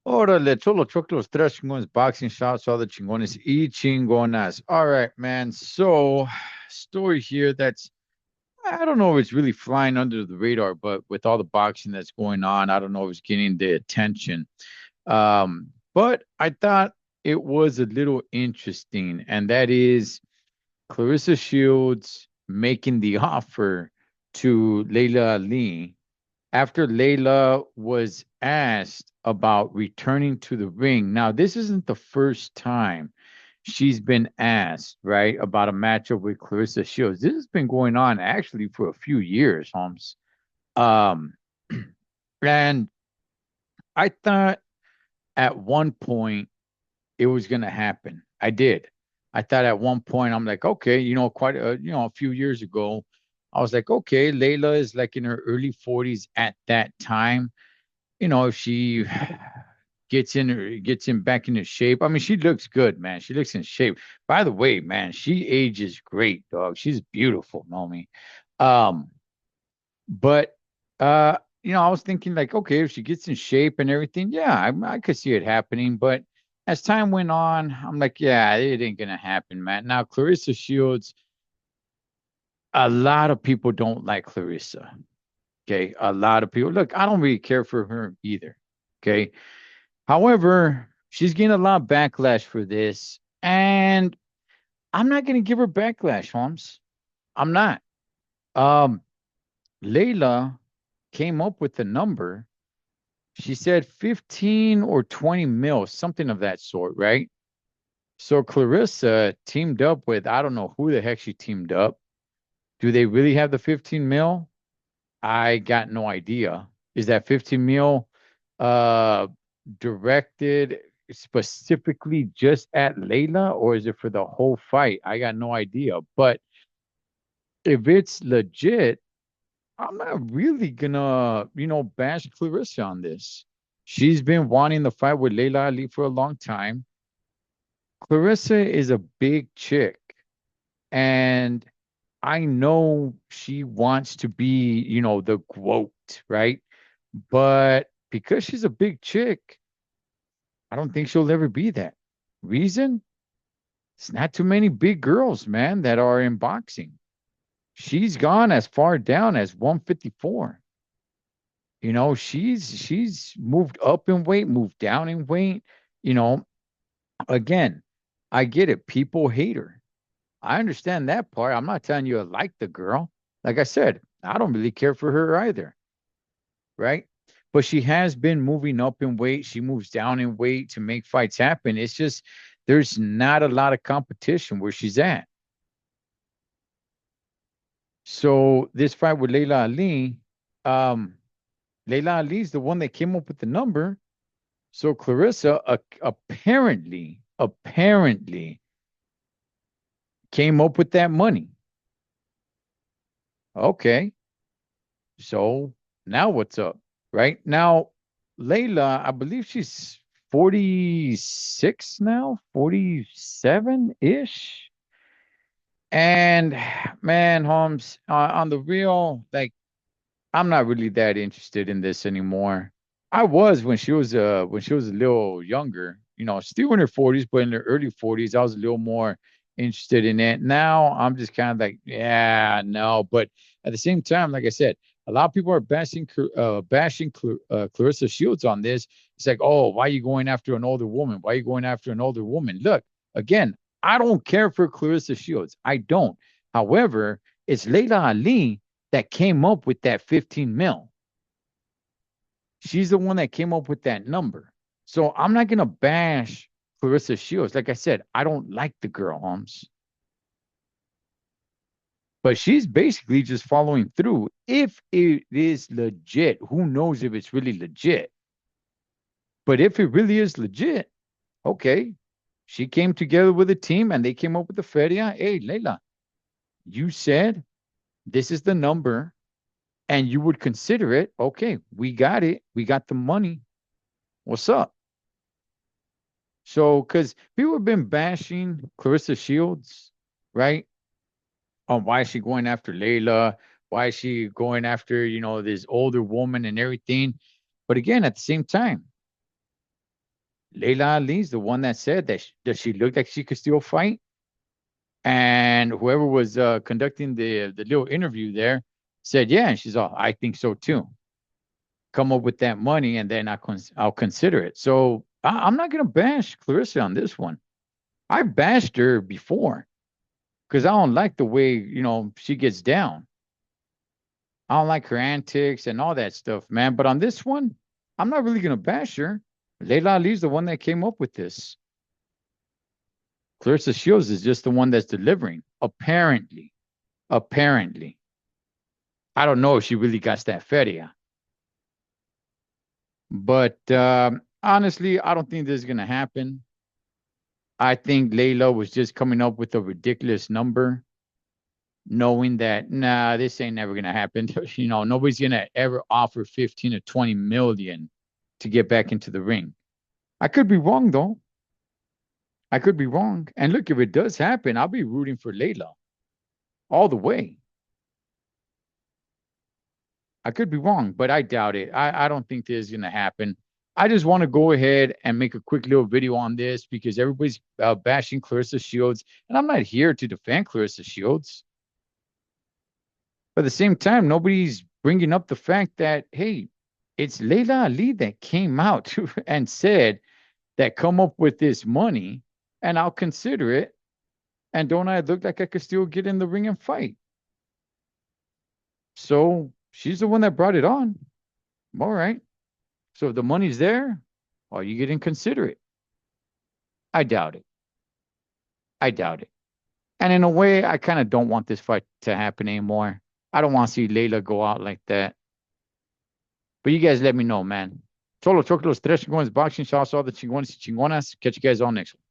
Órale, cholo, choclos, tres chingones, boxing shots, all the chingones y chingonas. All right, man. So, story here that's, I don't know if it's really flying under the radar, but with all the boxing that's going on, I don't know if it's getting the attention. But I thought it was a little interesting, and that is Clarissa Shields making the offer to Layla Ali after Layla was asked about returning to the ring. Now, this isn't the first time she's been asked, right, about a matchup with Clarissa Shields. This has been going on actually for a few years, Holmes. Um, and I thought at one point it was going to happen. I did. I thought at one point I'm like, okay, quite a few years ago, I was like, okay, Layla is like in her early 40s at that time. If she gets in back into shape. I mean, she looks good, man. She looks in shape. By the way, man, she ages great, dog. She's beautiful, know me. Um, but I was thinking like, okay, if she gets in shape and everything, yeah, I could see it happening. But as time went on, I'm like, yeah, it ain't gonna happen, man. Now, Clarissa Shields, a lot of people don't like Clarissa. Okay, a lot of people. Look, I don't really care for her either. Okay. However, she's getting a lot of backlash for this, and I'm not going to give her backlash, Holmes. I'm not. Um, Layla came up with the number. She said 15 or 20 mil, something of that sort, right? So Clarissa teamed up with, I don't know who the heck she teamed up. Do they really have the 15 mil? I got no idea. Is that 15 mil uh directed specifically just at Layla, or is it for the whole fight? I got no idea. But if it's legit, I'm not really gonna, bash Clarissa on this. She's been wanting the fight with Layla Ali for a long time. Clarissa is a big chick, and I know she wants to be, the GOAT, right? But because she's a big chick, I don't think she'll ever be that. Reason? It's not too many big girls, man, that are in boxing. She's gone as far down as 154. She's moved up in weight, moved down in weight. You know, again, I get it. People hate her. I understand that part. I'm not telling you I like the girl. Like I said, I don't really care for her either, right? But she has been moving up in weight. She moves down in weight to make fights happen. It's just there's not a lot of competition where she's at. So this fight with Layla Ali, um, Layla Ali's the one that came up with the number. So Clarissa apparently came up with that money. Okay. So now what's up? Right now, Layla, I believe she's 46 now, 47-ish. And man, Holmes, on the real, like, I'm not really that interested in this anymore. I was when she was a little younger, still in her 40s, but in her early 40s, I was a little more interested in it. Now I'm just kind of like, yeah, no. But at the same time, like I said, a lot of people are bashing Clarissa Shields on this. It's like, oh, why are you going after an older woman? Why are you going after an older woman? Look, again, I don't care for Clarissa Shields. I don't. However, it's Layla Ali that came up with that 15 mil. She's the one that came up with that number. So I'm not going to bash Clarissa Shields. Like I said, I don't like the girl, Holmes. But she's basically just following through. If it is legit, who knows if it's really legit? But if it really is legit, okay. She came together with a team and they came up with the feria. Hey, Leila, you said this is the number and you would consider it. Okay, we got it. We got the money. What's up? So, because people have been bashing Clarissa Shields, right? On why is she going after Layla? Why is she going after, this older woman and everything? But again, at the same time, Layla Ali's the one that said that she looked like she could still fight. And whoever was conducting the little interview there said, yeah, and she's all, I think so too. Come up with that money and then I'll consider it. So I'm not going to bash Clarissa on this one. I bashed her before because I don't like the way, she gets down. I don't like her antics and all that stuff, man. But on this one, I'm not really going to bash her. Layla Ali's the one that came up with this. Clarissa Shields is just the one that's delivering, apparently. Apparently. I don't know if she really got that feria. But honestly, I don't think this is going to happen. I think Layla was just coming up with a ridiculous number, knowing that, nah, this ain't never going to happen. Nobody's going to ever offer 15 or 20 million to get back into the ring. I could be wrong, though. I could be wrong. And look, if it does happen, I'll be rooting for Layla all the way. I could be wrong, but I doubt it. I don't think this is going to happen. I just want to go ahead and make a quick little video on this because everybody's bashing Clarissa Shields, and I'm not here to defend Clarissa Shields. But at the same time, nobody's bringing up the fact that, hey, it's Layla Ali that came out and said that come up with this money and I'll consider it. And don't I look like I could still get in the ring and fight? So she's the one that brought it on. All right. So if the money's there, are you getting considerate? I doubt it. I doubt it. And in a way, I kind of don't want this fight to happen anymore. I don't want to see Layla go out like that. But you guys let me know, man. Solo Chocolate, los tres chingones boxing. Shout out to all the chingones y chingonas. Catch you guys on next one.